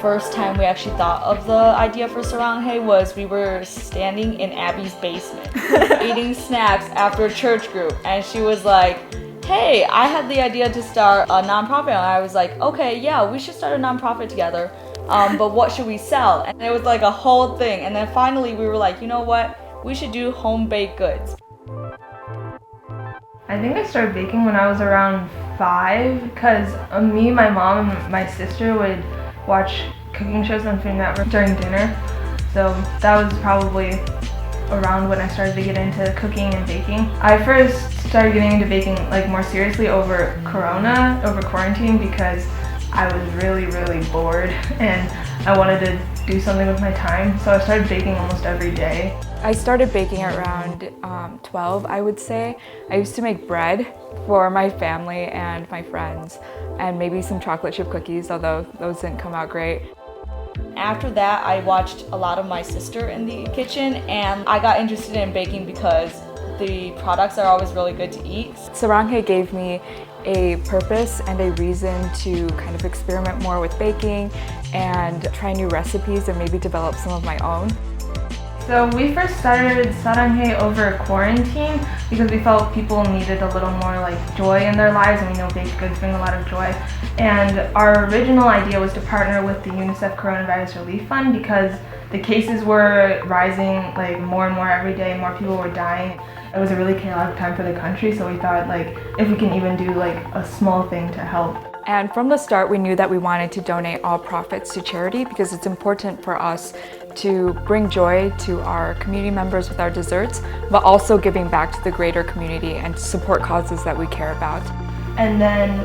first time we actually thought of the idea for Saranghae was we were standing in Abby's basement eating snacks after a church group, and she was like, hey, I had the idea to start a nonprofit. And I was like, okay, yeah, we should start a nonprofit together, but what should we sell? And it was like a whole thing, and then finally we were like, you know what, we should do home baked goods. I think I started baking when I was around 5 because me, my mom, and my sister would watch cooking shows on Food Network during dinner. So that was probably around when I started to get into cooking and baking. I first started getting into baking like more seriously over quarantine, because I was really bored and I wanted to do something with my time. So I started baking almost every day. I started baking around 12, I would say. I used to make bread for my family and my friends, and maybe some chocolate chip cookies, although those didn't come out great. After that, I watched a lot of my sister in the kitchen, and I got interested in baking because the products are always really good to eat. Saranghae gave me a purpose and a reason to kind of experiment more with baking and try new recipes and maybe develop some of my own. So we first started Saranghae over quarantine because we felt people needed a little more like joy in their lives, and we know baked goods bring a lot of joy. And our original idea was to partner with the UNICEF Coronavirus Relief Fund because the cases were rising like more and more every day, more people were dying. It was a really chaotic time for the country, so we thought like if we can even do like a small thing to help. And from the start, we knew that we wanted to donate all profits to charity because it's important for us to bring joy to our community members with our desserts, but also giving back to the greater community and to support causes that we care about. And then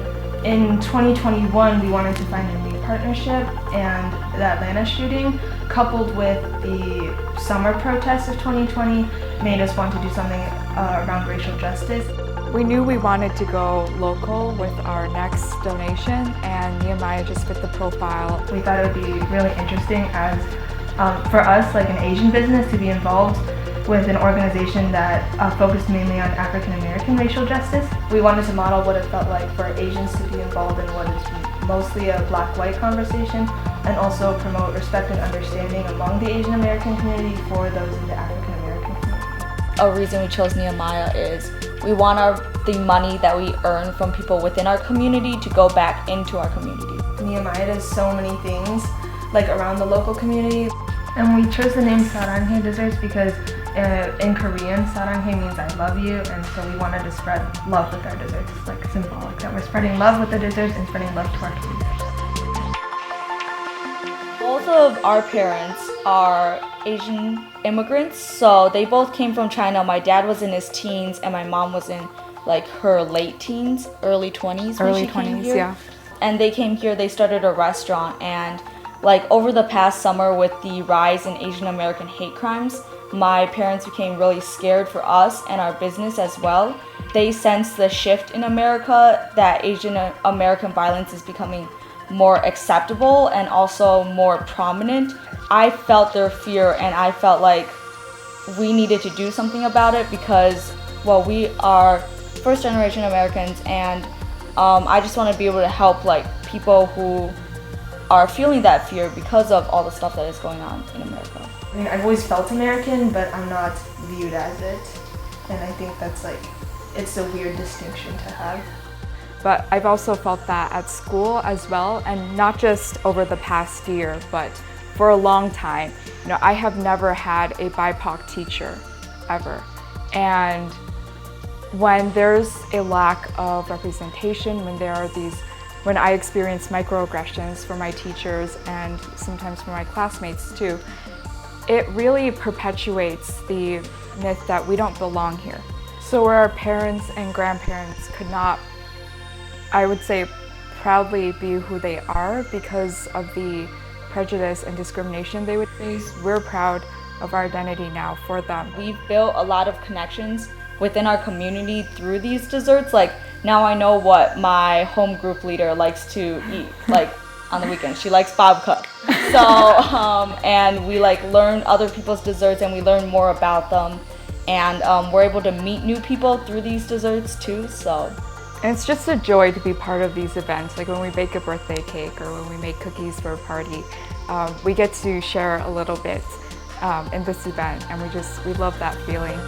in 2021, we wanted to find a new partnership, and the Atlanta shooting, coupled with the summer protests of 2020, made us want to do something around racial justice. We knew we wanted to go local with our next donation, and Nehemiah just fit the profile. We thought it would be really interesting as for us, like an Asian business, to be involved with an organization that focused mainly on African American racial justice. We wanted to model what it felt like for Asians to be involved in what is mostly a black-white conversation, and also promote respect and understanding among the Asian American community for those in the African American community. A reason we chose Nehemiah is we want the money that we earn from people within our community to go back into our community. Nehemiah does so many things like around the local community. And we chose the name Saranghae desserts because in Korean, Saranghae means I love you, and so we wanted to spread love with our desserts. It's like symbolic that we're spreading love with the desserts and spreading love to our community. Both of our parents are Asian immigrants, so they both came from China. My dad was in his teens and my mom was in like her late teens, early 20s when she came here. Yeah. And they came here, they started a restaurant, and like over the past summer with the rise in Asian American hate crimes, my parents became really scared for us and our business as well. They sensed the shift in America, that Asian American violence is becoming more acceptable and also more prominent. I felt their fear, and I felt like we needed to do something about it because, well, we are first generation Americans, and I just want to be able to help like people who are feeling that fear because of all the stuff that is going on in America. I mean, I've always felt American, but I'm not viewed as it. And I think that's like, it's a weird distinction to have. But I've also felt that at school as well, and not just over the past year, but for a long time. You know, I have never had a BIPOC teacher, ever. And when there's a lack of representation, when I experience microaggressions from my teachers and sometimes from my classmates too, it really perpetuates the myth that we don't belong here. So where our parents and grandparents could not, I would say, proudly be who they are because of the prejudice and discrimination they would face, we're proud of our identity now for them. We've built a lot of connections within our community through these desserts. Like now I know what my home group leader likes to eat, like on the weekend. She likes babka. So, and we like learn other people's desserts and we learn more about them. And we're able to meet new people through these desserts too, so. And it's just a joy to be part of these events, like when we bake a birthday cake or when we make cookies for a party. we get to share a little bit in this event, and we love that feeling.